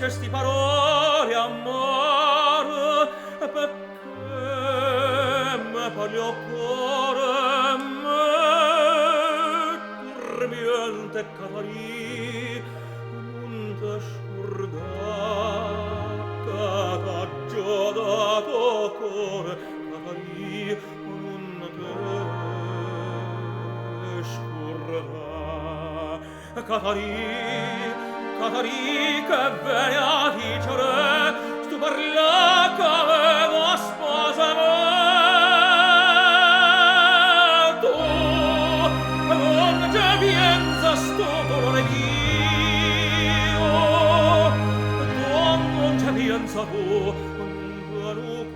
gesti, parole, amore, perché me parli o cuore, me dormiente cari, non te scordar, che t'aggio dato cuore, cari, non te scordar. Catari, che veni a dicere, stu parla che avevo sposa me. Tu non già piensa sto dolore mio, tu non già piensa tu, non cuore.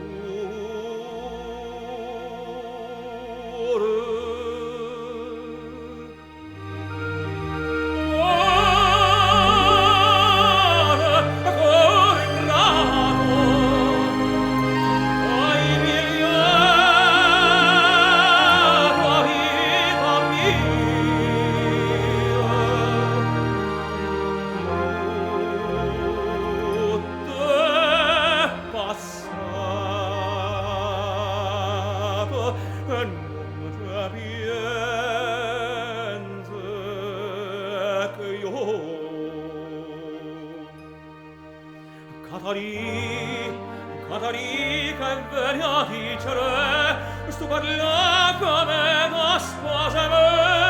Catari, che veni a dicere, stu parla come da sposa me.